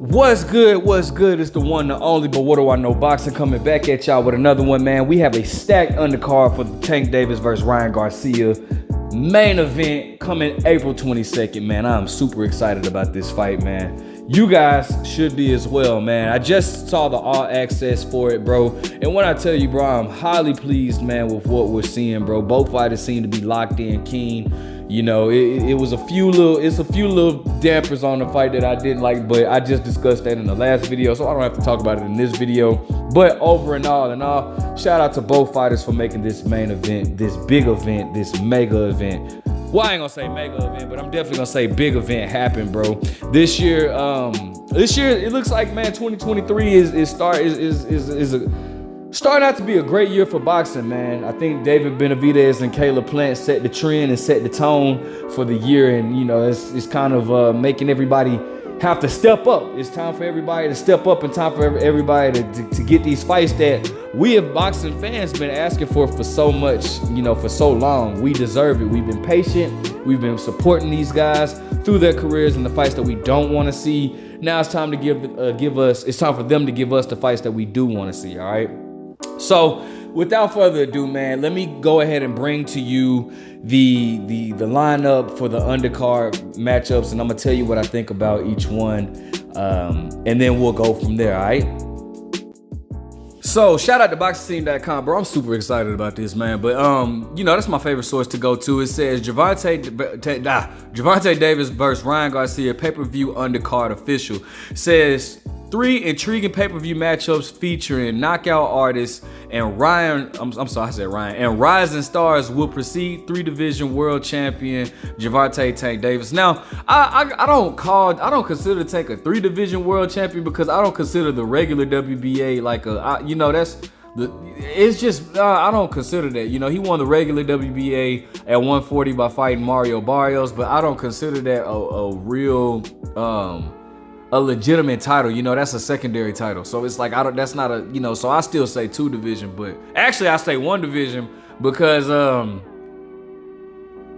What's good? What's good? It's the one, the only, but what do I know? Boxing coming back at y'all with another one, man. We have a stacked undercard for the Tank Davis versus Ryan Garcia main event coming April 22nd, man. I'm super excited about this fight, man. You guys should be as well, man. I just saw the all access for it, bro. And when I tell you, bro, I'm highly pleased, man, with what we're seeing, bro. Both fighters seem to be locked in, keen. You know, it's a few little dampers on the fight that I didn't like, but I just discussed that in the last video, so I don't have to talk about it in this video. But over and all in all, shout out to both fighters for making this main event, this big event, this mega event. Well, I ain't gonna say mega event, but I'm definitely gonna say big event happen, bro. This year it looks like, man, 2023 is starting out to be a great year for boxing, man. I think David Benavidez and Caleb Plant set the trend and set the tone for the year, and you know, it's kind of making everybody have to step up. It's time for everybody to step up, and time for everybody to get these fights that we as boxing fans been asking for so much, you know, for so long. We deserve it. We've been patient. We've been supporting these guys through their careers and the fights that we don't want to see. Now it's time to it's time for them to give us the fights that we do want to see, all right? So without further ado, man, let me go ahead and bring to you the lineup for the undercard matchups, and I'm gonna tell you what I think about each one, and then we'll go from there, all right? So shout out to boxingteam.com, bro. I'm super excited about this, man. But you know, that's my favorite source to go to. It says Gervonta Davis versus Ryan Garcia pay-per-view undercard official. It says 3 intriguing pay-per-view matchups featuring knockout artists and and rising stars will precede 3-division world champion Gervonta Tank Davis. Now, I don't consider Tank a 3-division world champion because I don't consider the regular WBA like I don't consider that. You know, he won the regular WBA at 140 by fighting Mario Barrios, but I don't consider that a real a legitimate title. You know, that's a secondary title. So it's like, that's not a, you know, so I still say 2-division, but actually I say 1-division because,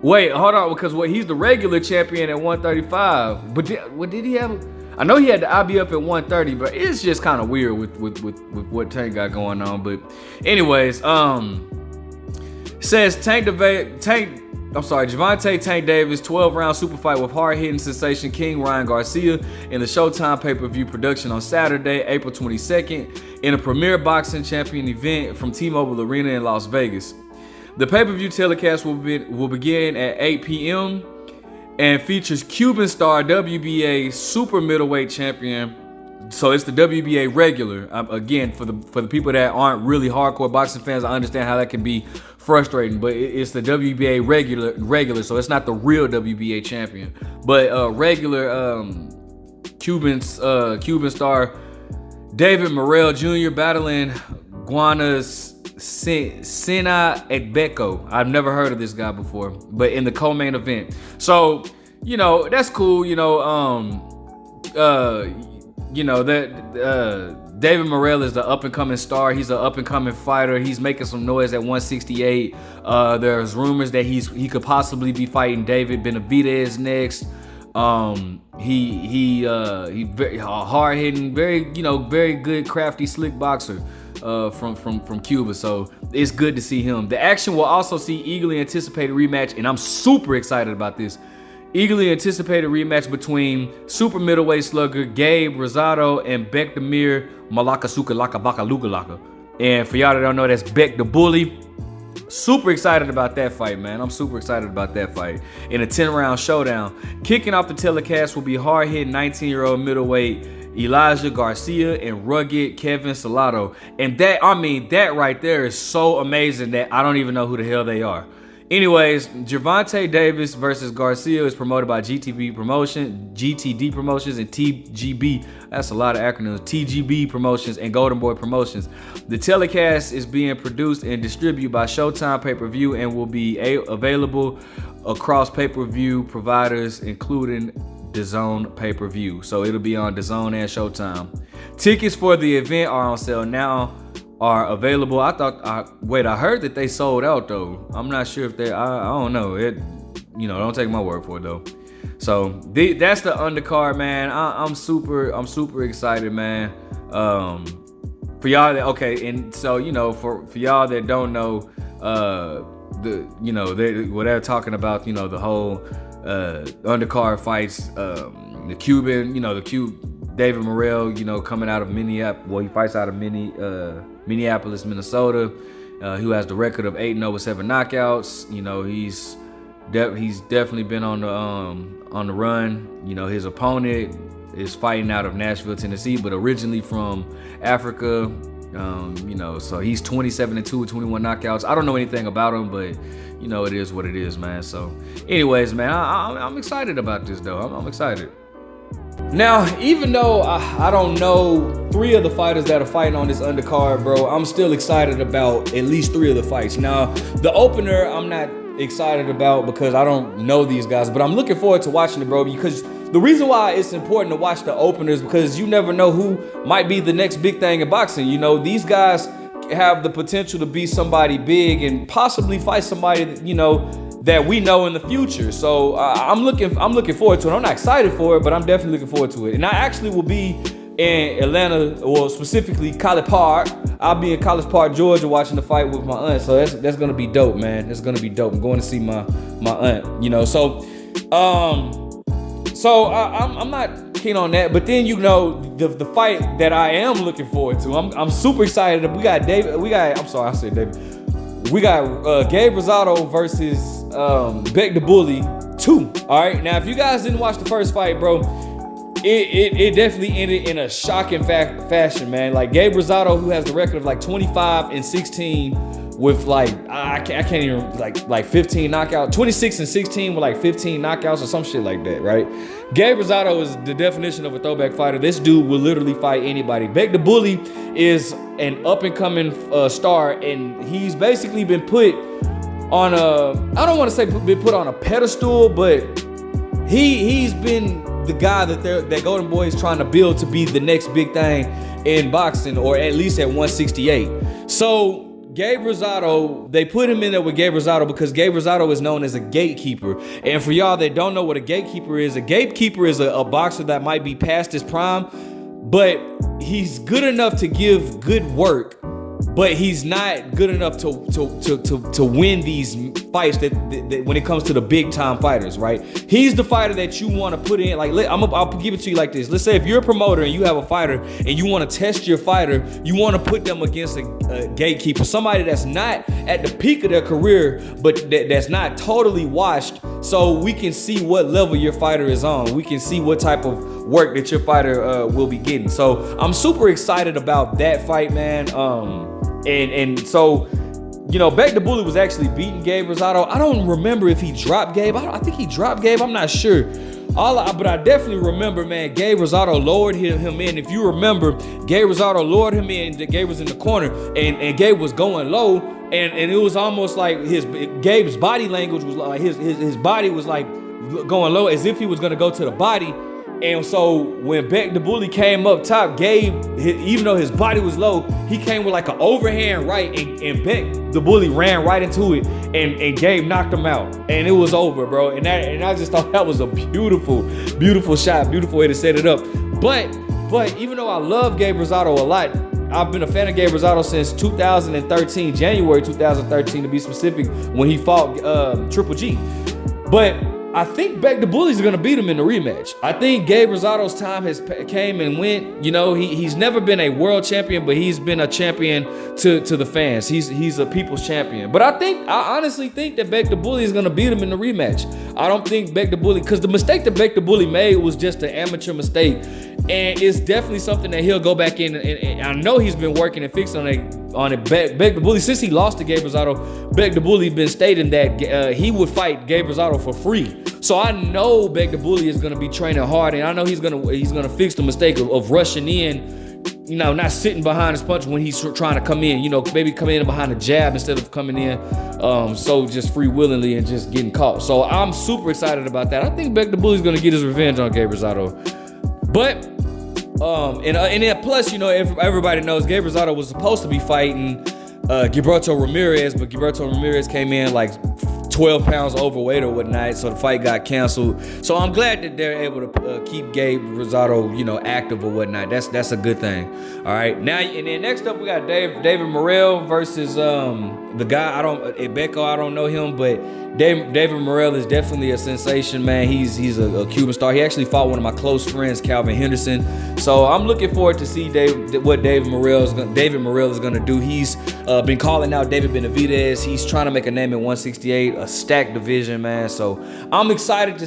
wait, hold on, because he's the regular champion at 135, but did he have, I know he had the IBF at 130, but it's just kind of weird with what Tank got going on. But anyways, says Gervonta Tank Davis 12-round super fight with hard-hitting sensation King Ryan Garcia in the Showtime pay-per-view production on Saturday, April 22nd, in a premier boxing champion event from T-Mobile Arena in Las Vegas. The pay-per-view telecast will begin at 8 p.m. and features Cuban star WBA super middleweight champion. So it's the WBA regular. Again, for the people that aren't really hardcore boxing fans, I understand how that can be frustrating, but it's the WBA regular, so it's not the real WBA champion, but regular Cuban star David Morrell Jr. battling Guana's Sena Ekbeko. I've never heard of this guy before, but in the co-main event. So, you know, that's cool. David Morrell is the up-and-coming star. He's an up-and-coming fighter. He's making some noise at 168. There's rumors that he could possibly be fighting David Benavidez next. He very hard-hitting, very good, crafty, slick boxer from Cuba. So it's good to see him. The action will also see eagerly anticipated rematch, and I'm super excited about this. Eagerly anticipated rematch between super middleweight slugger Gabe Rosado and Bekdamir Malakasukalaka. And for y'all that don't know, that's Beck the Bully. Super excited about that fight, man. I'm super excited about that fight. In a 10-round showdown. Kicking off the telecast will be hard-hitting 19-year-old middleweight Elijah Garcia and rugged Kevin Salado. And that right there is so amazing that I don't even know who the hell they are. Anyways, Gervonta Davis versus Garcia is promoted by GTD Promotions, and TGB. That's a lot of acronyms. TGB Promotions and Golden Boy Promotions. The telecast is being produced and distributed by Showtime Pay-Per-View and will be available across pay-per-view providers, including DAZN Pay-Per-View. So it'll be on DAZN and Showtime. Tickets for the event are on sale now. Are available. I heard that they sold out though. I'm not sure if I don't know. Don't take my word for it though. So that's the undercard, man. I'm super excited, man. For y'all that, okay, and so, you know, for y'all that don't know, they're talking about, you know, the whole undercard fights, the Cuban, you know, David Morrell, you know, coming out of Minneapolis. Well, he fights out of Minneapolis, Minnesota. Who has the record of 8-0 with 7 knockouts. You know, he's definitely been on the run. You know, his opponent is fighting out of Nashville, Tennessee, but originally from Africa. You know, so he's 27-2 with 21 knockouts. I don't know anything about him, but you know, it is what it is, man. So, anyways, man, I'm excited about this though. I'm excited. Now, even though I don't know 3 of the fighters that are fighting on this undercard, bro, I'm still excited about at least 3 of the fights. Now, the opener, I'm not excited about because I don't know these guys, but I'm looking forward to watching it, bro, because the reason why it's important to watch the openers, because you never know who might be the next big thing in boxing. You know, these guys have the potential to be somebody big and possibly fight somebody that, you know, that we know in the future. So I'm looking forward to it. I'm not excited for it, but I'm definitely looking forward to it. And I actually will be in Atlanta, or specifically College Park. I'll be in College Park, Georgia, watching the fight with my aunt. So that's gonna be dope, man. That's gonna be dope. I'm going to see my aunt. You know, so I'm not keen on that. But then, you know, the fight that I am looking forward to, I'm super excited. We got Gabe Rosado versus Bec the Bully 2. All right, now if you guys didn't watch the first fight, bro, it definitely ended in a shocking fashion, man. Like, Gabe Rosado, who has the record of like 25-16 with like I can't even like 15 knockouts, 26-16 with like 15 knockouts or some shit like that, right? Gabe Rosado is the definition of a throwback fighter. This dude will literally fight anybody. Bec the Bully is an up-and-coming star, and he's basically been put on I don't want to say been put on a pedestal, but he's been the guy that Golden Boy is trying to build to be the next big thing in boxing, or at least at 168. So Gabe Rosado, they put him in there with Gabe Rosado because Gabe Rosado is known as a gatekeeper. And for y'all that don't know what a gatekeeper is a boxer that might be past his prime, but he's good enough to give good work, but he's not good enough to win these fights that when it comes to the big time fighters, right? He's the fighter that you want to put in. Like, I'll give it to you like this. Let's say if you're a promoter and you have a fighter and you want to test your fighter, you want to put them against a gatekeeper, somebody that's not at the peak of their career, but that's not totally washed, so we can see what level your fighter is on. We can see what type of work that your fighter will be getting. So I'm super excited about that fight, man. And so, you know, Bec the Bully was actually beating Gabe Rosado. I don't remember if he dropped Gabe. I think he dropped Gabe. I'm not sure. But I definitely remember, man, Gabe Rosado lowered him in. If you remember, Gabe Rosado lowered him in. Gabe was in the corner, and Gabe was going low, and it was almost like Gabe's body language was like his body was like going low, as if he was gonna go to the body. And so when Bec the Bully came up top, Gabe, even though his body was low, he came with like an overhand right, and Bec the Bully ran right into it, and Gabe knocked him out, and it was over, bro. And I just thought that was a beautiful, beautiful shot, beautiful way to set it up. But even though I love Gabe Rosado a lot, I've been a fan of Gabe Rosado since 2013, January 2013 to be specific, when he fought Triple G. But I think Bec the Bully's gonna beat him in the rematch. I think Gabe Rosado's time has came and went. You know, he's never been a world champion, but he's been a champion to the fans. He's a people's champion. But I honestly think that Bec the Bully is gonna beat him in the rematch. I don't think Bec the Bully, because the mistake that Bec the Bully made was just an amateur mistake, and it's definitely something that he'll go back in. And I know he's been working and fixing on it. Bec the Bully, since he lost to Gabe Rosado, Bec the Bully been stating that he would fight Gabe Rosado for free. So I know Bec the Bully is gonna be training hard, and I know he's gonna fix the mistake of rushing in, you know, not sitting behind his punch when he's trying to come in. You know, maybe coming in behind a jab instead of coming in so just free willingly and just getting caught. So I'm super excited about that. I think Bec the Bully's gonna get his revenge on Gabe Rosado. But and then plus, you know, everybody knows Gabe Rosado was supposed to be fighting Gilberto Ramirez, but Gilberto Ramirez came in like 12 pounds overweight or whatnot, so the fight got canceled. So I'm glad that they're able to keep Gabe Rosado, you know, active or whatnot. That's a good thing. All right, now and then next up we got David Morrell versus the guy Ibeko. I don't know him, but David Morrell is definitely a sensation, man. He's a Cuban star. He actually fought one of my close friends, Calvin Henderson. So I'm looking forward to see what David Morrell is gonna do. He's been calling out David Benavidez. He's trying to make a name at 168, a stacked division, man. So I'm excited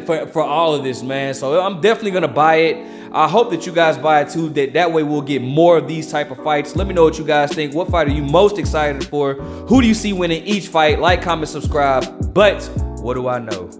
for all of this, man. So I'm definitely gonna buy it. I hope that you guys buy it too. That way we'll get more of these type of fights. Let me know what you guys think. What fight are you most excited for? Who do you see winning each fight? Like, comment, subscribe. But what do I know?